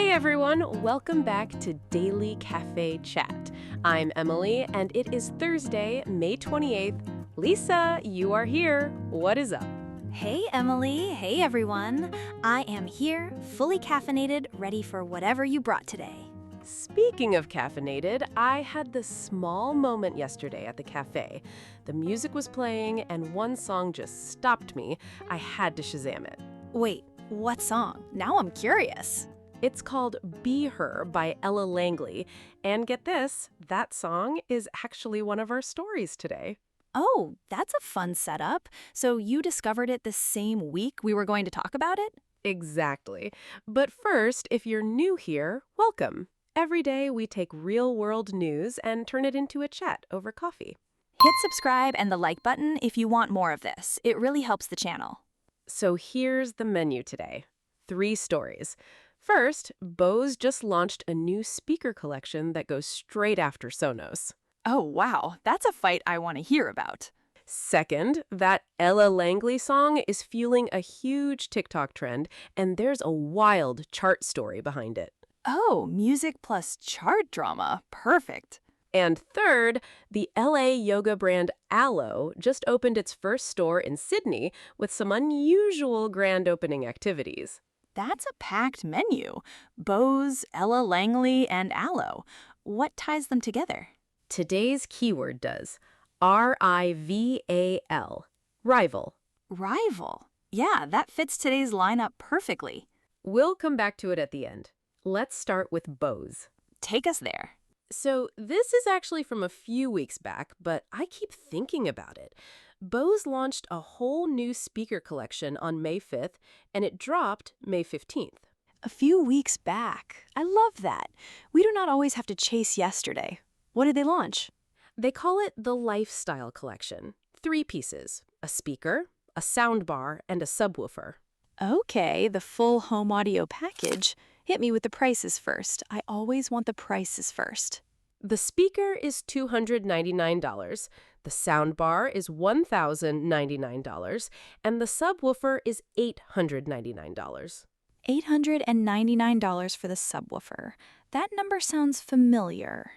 Hey everyone, welcome back to Daily Cafe Chat. I'm Emily, and it is Thursday, May 28th. Lisa, you are here. What is up? Hey Emily, hey everyone. I am here, fully caffeinated, ready for whatever you brought today. Speaking of caffeinated, I had this small moment yesterday at the cafe. The music was playing, and one song just stopped me. I had to Shazam it. Wait, what song? Now I'm curious. It's called Be Her by Ella Langley. And get this, that song is actually one of our stories today. Oh, that's a fun setup. So you discovered it the same week we were going to talk about it? Exactly. But first, if you're new here, welcome. Every day we take real-world news and turn it into a chat over coffee. Hit subscribe and the like button if you want more of this. It really helps the channel. So here's the menu today. 3 stories. First, Bose just launched a new speaker collection that goes straight after Sonos. Oh, wow. That's a fight I want to hear about. Second, that Ella Langley song is fueling a huge TikTok trend, and there's a wild chart story behind it. Oh, music plus chart drama. Perfect. And third, the LA yoga brand Alo just opened its first store in Sydney with some unusual grand opening activities. That's a packed menu. Bose, Ella Langley, and Alo. What ties them together? Today's keyword does. R-I-V-A-L. Rival. Rival. Yeah, that fits today's lineup perfectly. We'll come back to it at the end. Let's start with Bose. Take us there. So this is actually from a few weeks back, but I keep thinking about it. Bose launched a whole new speaker collection on May 5th, and it dropped May 15th. A few weeks back. I love that. We do not always have to chase yesterday. What did they launch? They call it the Lifestyle Collection. 3 pieces, a speaker, a soundbar, and a subwoofer. Okay, the full home audio package. Hit me with the prices first. I always want the prices first. The speaker is $299, the soundbar is $1,099, and the subwoofer is $899. $899 for the subwoofer. That number sounds familiar.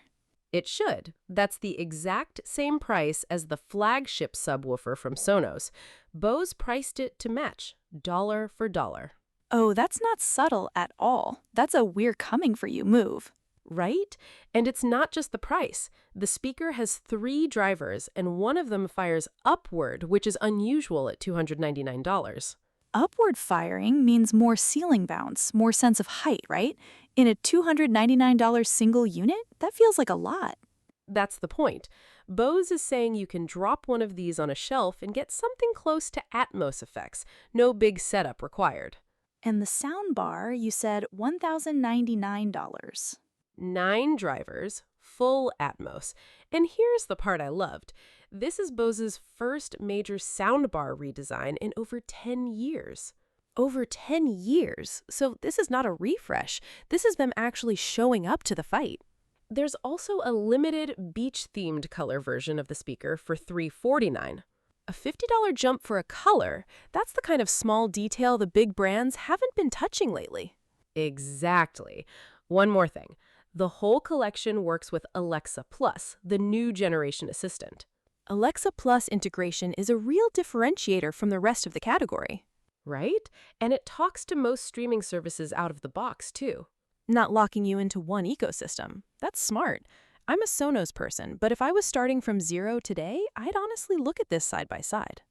It should. That's the exact same price as the flagship subwoofer from Sonos. Bose priced it to match, dollar for dollar. Oh, that's not subtle at all. That's a we're coming for you move. Right? And it's not just the price. The speaker has 3 drivers, and one of them fires upward, which is unusual at $299. Upward firing means more ceiling bounce, more sense of height, right? In a $299 single unit, that feels like a lot. That's the point. Bose is saying you can drop one of these on a shelf and get something close to Atmos effects. No big setup required. And the soundbar, you said $1,099. 9 drivers, full Atmos. And here's the part I loved. This is Bose's first major soundbar redesign in over 10 years. Over 10 years? So this is not a refresh. This is them actually showing up to the fight. There's also a limited beach-themed color version of the speaker for $349. A $50 jump for a color, that's the kind of small detail the big brands haven't been touching lately. Exactly. One more thing. The whole collection works with Alexa Plus, the new generation assistant. Alexa Plus integration is a real differentiator from the rest of the category. Right? And it talks to most streaming services out of the box, too. Not locking you into one ecosystem. That's smart. I'm a Sonos person, but if I was starting from zero today, I'd honestly look at this side by side.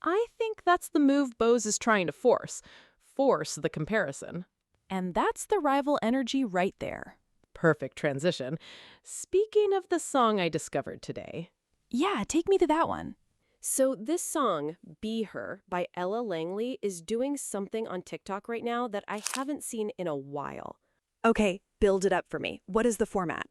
I think that's the move Bose is trying to force. Force the comparison. And that's the rival energy right there. Perfect transition. Speaking of the song I discovered today. Yeah, take me to that one. So this song, Be Her, by Ella Langley, is doing something on TikTok right now that I haven't seen in a while. Okay, build it up for me. What is the format?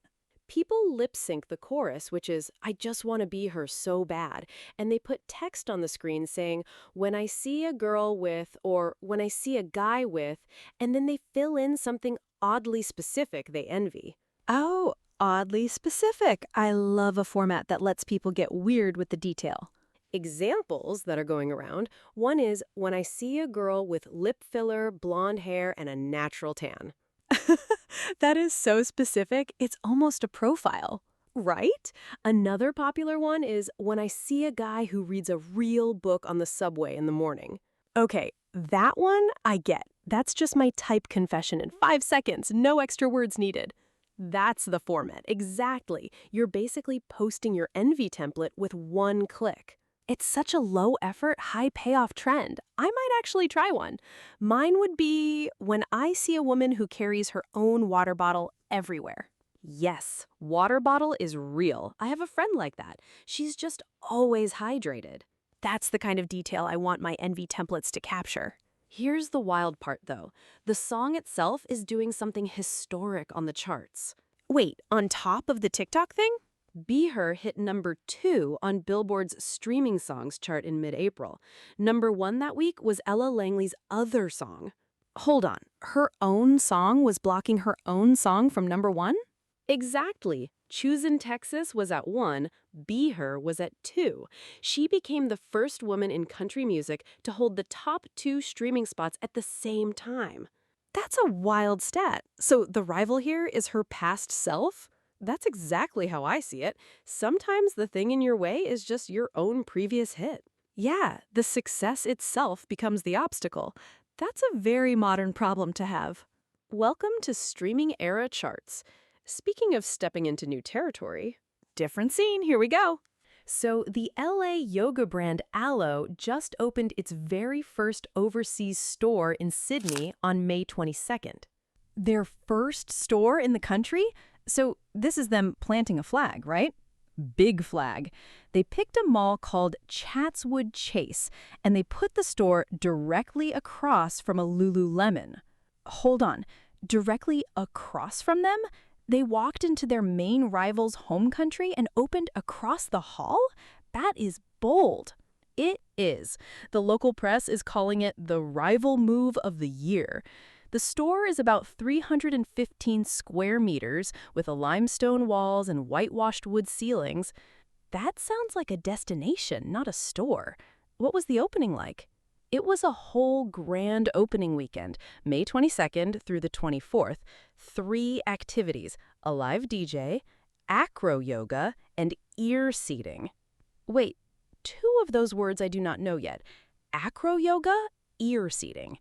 People lip sync the chorus, which is, I just want to be her so bad. And they put text on the screen saying, when I see a girl with, or when I see a guy with, and then they fill in something oddly specific they envy. Oh, oddly specific. I love a format that lets people get weird with the detail. Examples that are going around, one is when I see a girl with lip filler, blonde hair, and a natural tan. That is so specific, it's almost a profile. Right? Another popular one is when I see a guy who reads a real book on the subway in the morning. Okay, that one I get. That's just my type confession in 5 seconds, no extra words needed. That's the format, exactly. You're basically posting your envy template with one click. It's such a low-effort, high-payoff trend. I might actually try one. Mine would be when I see a woman who carries her own water bottle everywhere. Yes, water bottle is real. I have a friend like that. She's just always hydrated. That's the kind of detail I want my envy templates to capture. Here's the wild part, though. The song itself is doing something historic on the charts. Wait, on top of the TikTok thing? Be Her hit number 2 on Billboard's streaming songs chart in mid-April. Number 1 that week was Ella Langley's other song. Hold on, her own song was blocking her own song from number 1? Exactly. Choosin' Texas was at 1, Be Her was at 2. She became the first woman in country music to hold the top 2 streaming spots at the same time. That's a wild stat. So the rival here is her past self? That's exactly how I see it. Sometimes the thing in your way is just your own previous hit. Yeah, the success itself becomes the obstacle. That's a very modern problem to have. Welcome to streaming era charts. Speaking of stepping into new territory, different scene, here we go. So the LA yoga brand Alo just opened its very first overseas store in Sydney on May 22nd. Their first store in the country? So this is them planting a flag, right? Big flag. They picked a mall called Chatswood Chase, and they put the store directly across from a Lululemon. Hold on, directly across from them? They walked into their main rival's home country and opened across the hall? That is bold. It is. The local press is calling it the rival move of the year. The store is about 315 square meters with limestone walls and whitewashed wood ceilings. That sounds like a destination, not a store. What was the opening like? It was a whole grand opening weekend, May 22nd through the 24th. 3 activities, a live DJ, Acro yoga, and ear seating. Wait, 2 of those words I do not know yet. Acro yoga, ear seating.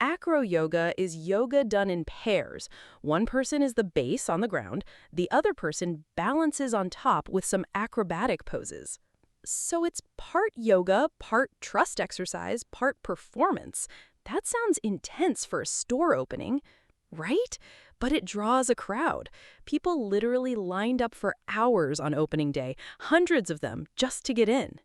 Acro yoga is yoga done in pairs. One person is the base on the ground, the other person balances on top with some acrobatic poses. So it's part yoga, part trust exercise, part performance. That sounds intense for a store opening, right? But it draws a crowd. People literally lined up for hours on opening day, hundreds of them, just to get in.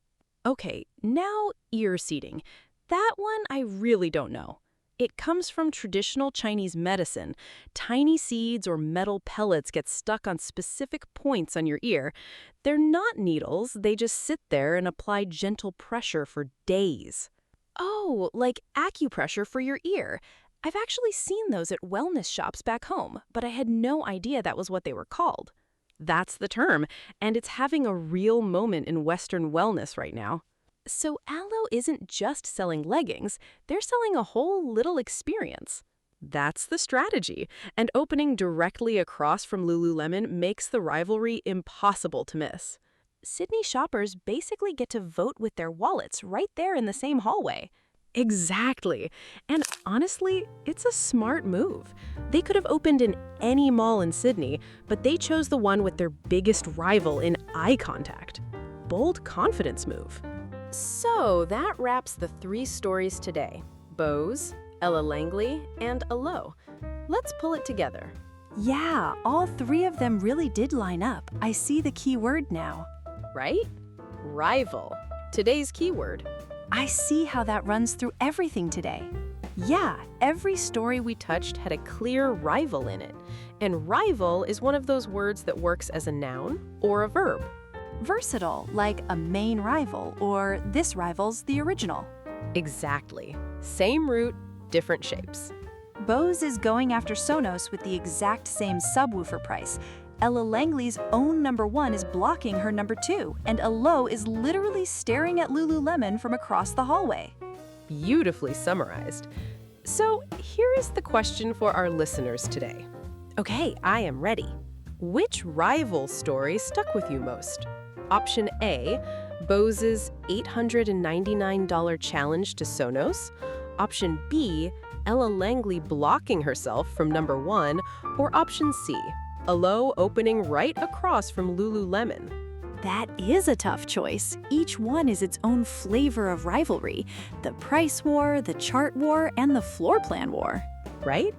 Okay, now ear seating. That one I really don't know. It comes from traditional Chinese medicine. Tiny seeds or metal pellets get stuck on specific points on your ear. They're not needles, they just sit there and apply gentle pressure for days. Oh, like acupressure for your ear. I've actually seen those at wellness shops back home, but I had no idea that was what they were called. That's the term, and it's having a real moment in Western wellness right now. So Alo isn't just selling leggings, they're selling a whole little experience. That's the strategy, and opening directly across from Lululemon makes the rivalry impossible to miss. Sydney shoppers basically get to vote with their wallets right there in the same hallway. Exactly. And honestly, it's a smart move. They could have opened in any mall in Sydney, but they chose the one with their biggest rival in eye contact. Bold confidence move. So that wraps the 3 stories today. Bose, Ella Langley, and Alo. Let's pull it together. Yeah, all 3 of them really did line up. I see the key word now. Right? Rival. Today's keyword. I see how that runs through everything today. Yeah, every story we touched had a clear rival in it. And rival is one of those words that works as a noun or a verb. Versatile, like a main rival, or this rival's the original. Exactly. Same root, different shapes. Bose is going after Sonos with the exact same subwoofer price. Ella Langley's own number 1 is blocking her number 2, and Alo is literally staring at Lululemon from across the hallway. Beautifully summarized. So here is the question for our listeners today. Okay, I am ready. Which rival story stuck with you most? Option A, Bose's $899 challenge to Sonos. Option B, Ella Langley blocking herself from number 1. Or option C, a low opening right across from Lululemon. That is a tough choice. Each one is its own flavor of rivalry. The price war, the chart war, and the floor plan war. Right?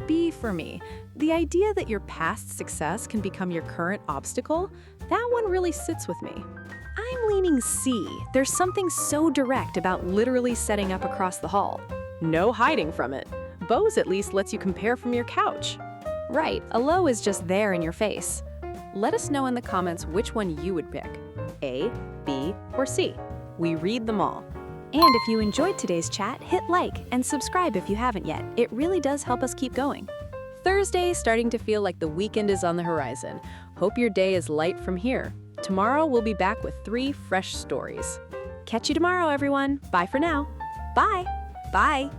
B for me. The idea that your past success can become your current obstacle, that one really sits with me. I'm leaning C. There's something so direct about literally setting up across the hall. No hiding from it. Bose at least lets you compare from your couch. Right, a low is just there in your face. Let us know in the comments which one you would pick, A, B, or C. We read them all. And if you enjoyed today's chat, hit like and subscribe if you haven't yet. It really does help us keep going. Thursday is starting to feel like the weekend is on the horizon. Hope your day is light from here. Tomorrow we'll be back with 3 fresh stories. Catch you tomorrow, everyone. Bye for now. Bye. Bye.